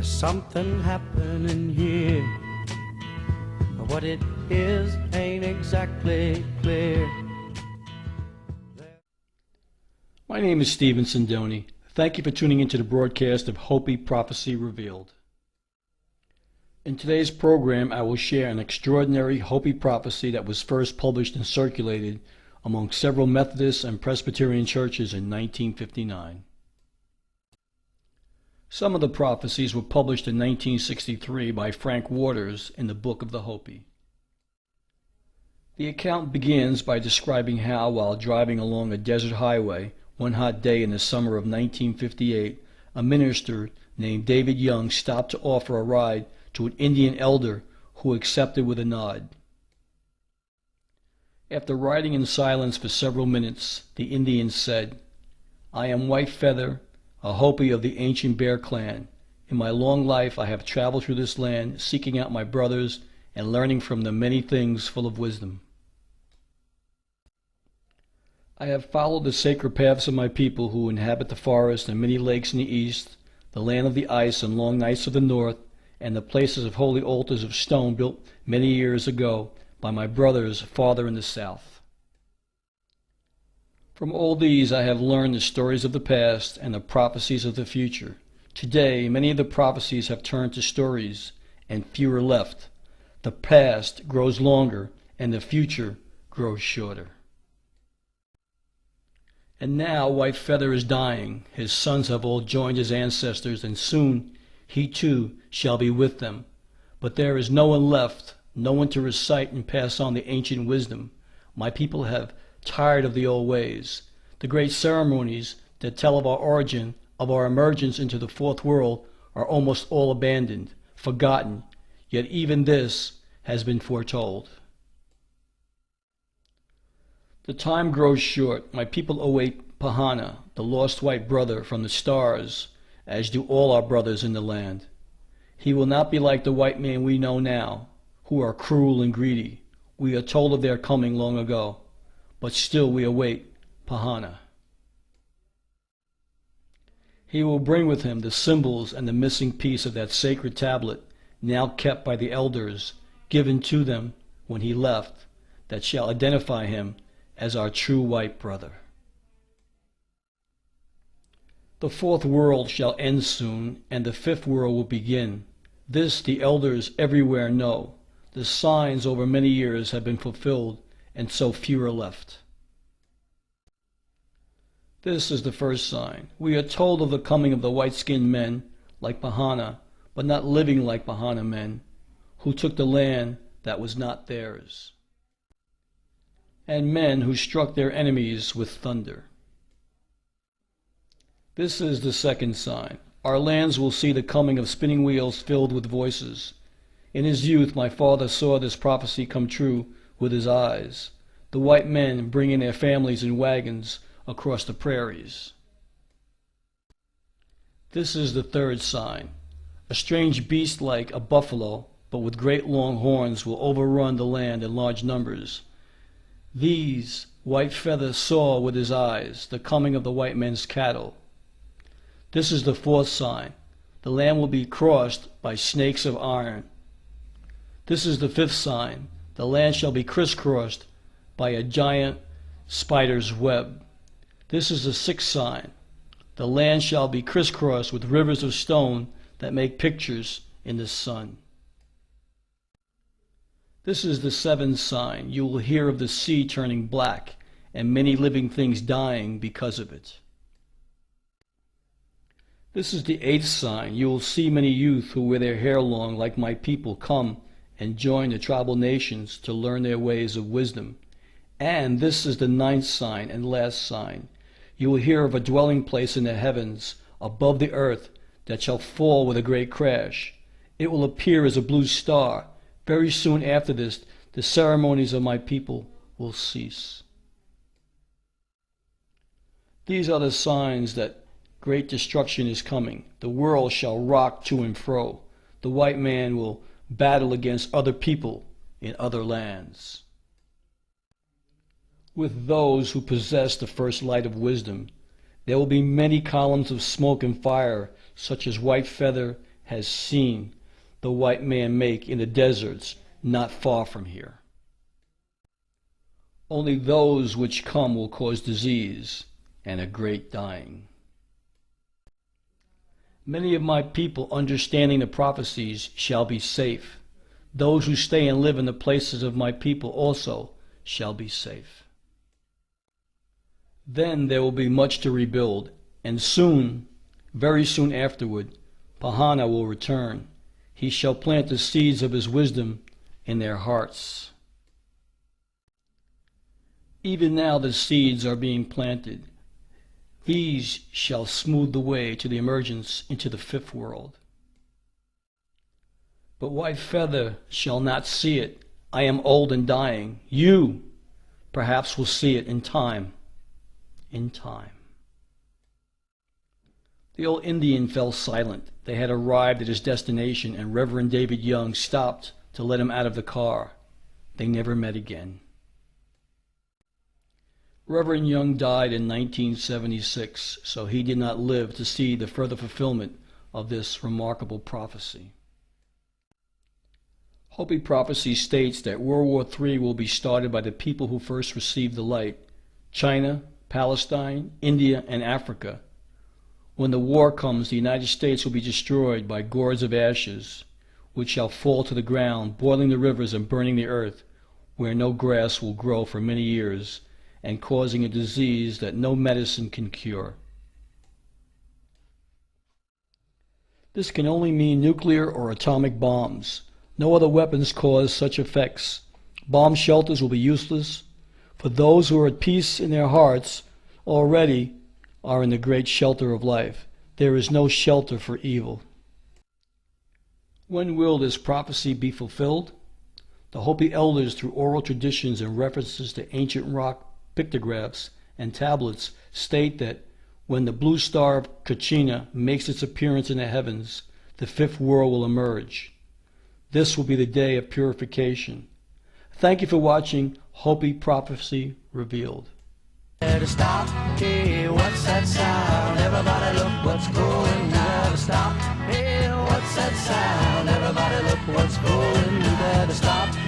There's something happening here, but what it is ain't exactly clear. My name is Stephen Sindoni. Thank you for tuning into the broadcast of Hopi Prophecy Revealed. In today's program, I will share an extraordinary Hopi prophecy that was first published and circulated among several Methodist and Presbyterian churches in 1959. Some of the prophecies were published in 1963 by Frank Waters in the Book of the Hopi. The account begins by describing how, while driving along a desert highway one hot day in the summer of 1958, a minister named David Young stopped to offer a ride to an Indian elder who accepted with a nod. After riding in silence for several minutes, the Indian said, "I am White Feather, a Hopi of the ancient Bear clan. In my long life I have traveled through this land, seeking out my brothers and learning from them many things full of wisdom. I have followed the sacred paths of my people who inhabit the forest and many lakes in the east, the land of the ice and long nights of the north, and the places of holy altars of stone built many years ago by my brothers farther in the south. From all these I have learned the stories of the past and the prophecies of the future. Today, many of the prophecies have turned to stories, and few are left. The past grows longer, and the future grows shorter. And now White Feather is dying. His sons have all joined his ancestors, and soon he too shall be with them. But there is no one left, no one to recite and pass on the ancient wisdom. My people have tired of the old ways. The great ceremonies that tell of our origin, of our emergence into the fourth world, are almost all abandoned, forgotten, yet even this has been foretold. The time grows short. My people await Pahana, the lost white brother from the stars, as do all our brothers in the land. He will not be like the white man we know now, who are cruel and greedy. We are told of their coming long ago, but still we await Pahana. He will bring with him the symbols and the missing piece of that sacred tablet, now kept by the elders, given to them when he left, that shall identify him as our true white brother. The fourth world shall end soon, and the fifth world will begin. This the elders everywhere know. The signs over many years have been fulfilled, and so few are left. This is the first sign. We are told of the coming of the white-skinned men, like Pahana, but not living like Pahana men, who took the land that was not theirs, and men who struck their enemies with thunder. This is the second sign. Our lands will see the coming of spinning wheels filled with voices. In his youth my father saw this prophecy come true with his eyes, the white men bringing their families in wagons across the prairies. This is the third sign. A strange beast like a buffalo, but with great long horns, will overrun the land in large numbers. These White Feather saw with his eyes, the coming of the white men's cattle. This is the fourth sign. The land will be crossed by snakes of iron. This is the fifth sign. The land shall be crisscrossed by a giant spider's web. This is the sixth sign. The land shall be crisscrossed with rivers of stone that make pictures in the sun. This is the seventh sign. You will hear of the sea turning black and many living things dying because of it. This is the eighth sign. You will see many youth who wear their hair long like my people come and join the tribal nations to learn their ways of wisdom. And this is the ninth sign and last sign. You will hear of a dwelling place in the heavens above the earth that shall fall with a great crash. It will appear as a blue star. Very soon after this, the ceremonies of my people will cease. These are the signs that great destruction is coming. The world shall rock to and fro. The white man will battle against other people in other lands. With those who possess the first light of wisdom, there will be many columns of smoke and fire, such as White Feather has seen the white man make in the deserts not far from here. Only those which come will cause disease and a great dying. Many of my people, understanding the prophecies, shall be safe. Those who stay and live in the places of my people also shall be safe. Then there will be much to rebuild, and soon, very soon afterward, Pahana will return. He shall plant the seeds of his wisdom in their hearts. Even now the seeds are being planted. These shall smooth the way to the emergence into the fifth world. But White Feather shall not see it. I am old and dying. You, perhaps, will see it in time. In time. The old Indian fell silent. They had arrived at his destination, and Reverend David Young stopped to let him out of the car. They never met again. Reverend Young died in 1976, so he did not live to see the further fulfillment of this remarkable prophecy. Hopi prophecy states that World War III will be started by the people who first received the light: China, Palestine, India, and Africa. When the war comes, the United States will be destroyed by gourds of ashes, which shall fall to the ground, boiling the rivers and burning the earth, where no grass will grow for many years, and causing a disease that no medicine can cure. This can only mean nuclear or atomic bombs. No other weapons cause such effects. Bomb shelters will be useless, for those who are at peace in their hearts already are in the great shelter of life. There is no shelter for evil. When will this prophecy be fulfilled? The Hopi elders, through oral traditions and references to ancient rock pictographs and tablets, state that when the blue star of Kachina makes its appearance in the heavens, the fifth world will emerge. This will be the day of purification. Thank you for watching Hopi Prophecy Revealed. To stop, hey, what's that sound? Everybody look what's going down. Stop, hey, what's that sound? Everybody look what's going down. Stop.